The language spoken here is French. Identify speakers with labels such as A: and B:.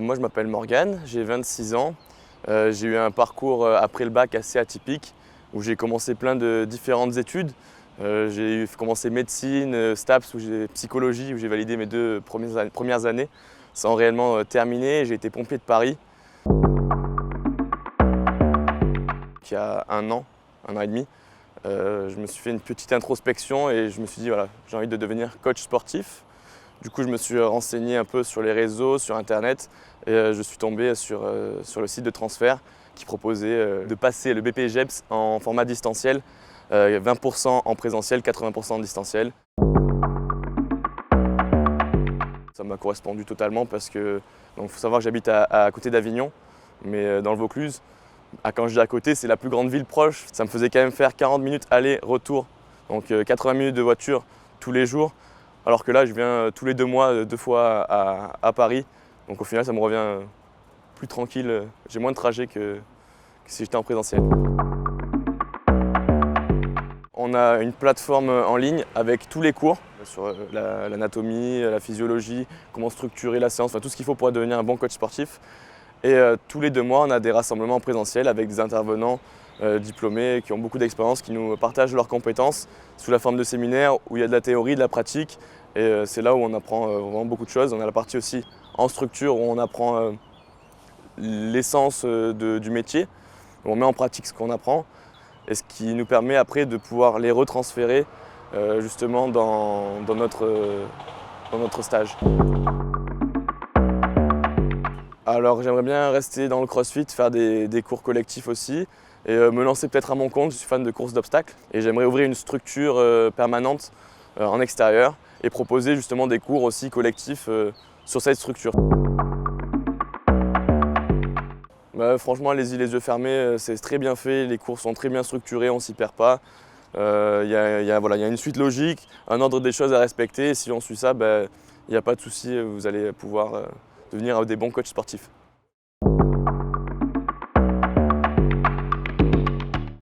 A: Moi je m'appelle Morgane, j'ai 26 ans. J'ai eu un parcours après le bac assez atypique où j'ai commencé plein de différentes études. J'ai commencé médecine, STAPS, psychologie où j'ai validé mes 2 premières années sans réellement terminer. J'ai été pompier de Paris. Il y a un an et demi, je me suis fait une petite introspection et je me suis dit voilà, j'ai envie de devenir coach sportif. Du coup, je me suis renseigné un peu sur les réseaux, sur Internet, et je suis tombé sur le site de transfert qui proposait de passer le BPGEPS en format distanciel, 20% en présentiel, 80% en distanciel. Ça m'a correspondu totalement parce que il faut savoir que j'habite à côté d'Avignon, mais dans le Vaucluse. Quand je dis à côté, c'est la plus grande ville proche. Ça me faisait quand même faire 40 minutes aller-retour, donc 80 minutes de voiture tous les jours. Alors que là, je viens tous les 2 mois, 2 fois à Paris. Donc au final, ça me revient plus tranquille. J'ai moins de trajet que si j'étais en présentiel. On a une plateforme en ligne avec tous les cours sur l'anatomie, la physiologie, comment structurer la séance, enfin, tout ce qu'il faut pour devenir un bon coach sportif. Et tous les 2 mois, on a des rassemblements en présentiel avec des intervenants diplômés qui ont beaucoup d'expérience, qui nous partagent leurs compétences sous la forme de séminaires où il y a de la théorie, de la pratique. Et c'est là où on apprend vraiment beaucoup de choses. On a la partie aussi en structure où on apprend l'essence du métier, où on met en pratique ce qu'on apprend et ce qui nous permet après de pouvoir les retransférer justement dans notre stage. Alors j'aimerais bien rester dans le crossfit, faire des cours collectifs aussi et me lancer peut-être à mon compte. Je suis fan de courses d'obstacles et j'aimerais ouvrir une structure permanente en extérieur et proposer justement des cours aussi collectifs sur cette structure. Franchement, allez-y les yeux fermés, c'est très bien fait, les cours sont très bien structurés, on ne s'y perd pas. Il y a une suite logique, un ordre des choses à respecter et si on suit ça, il n'y a pas de souci, vous allez pouvoir devenir des bons coachs sportifs.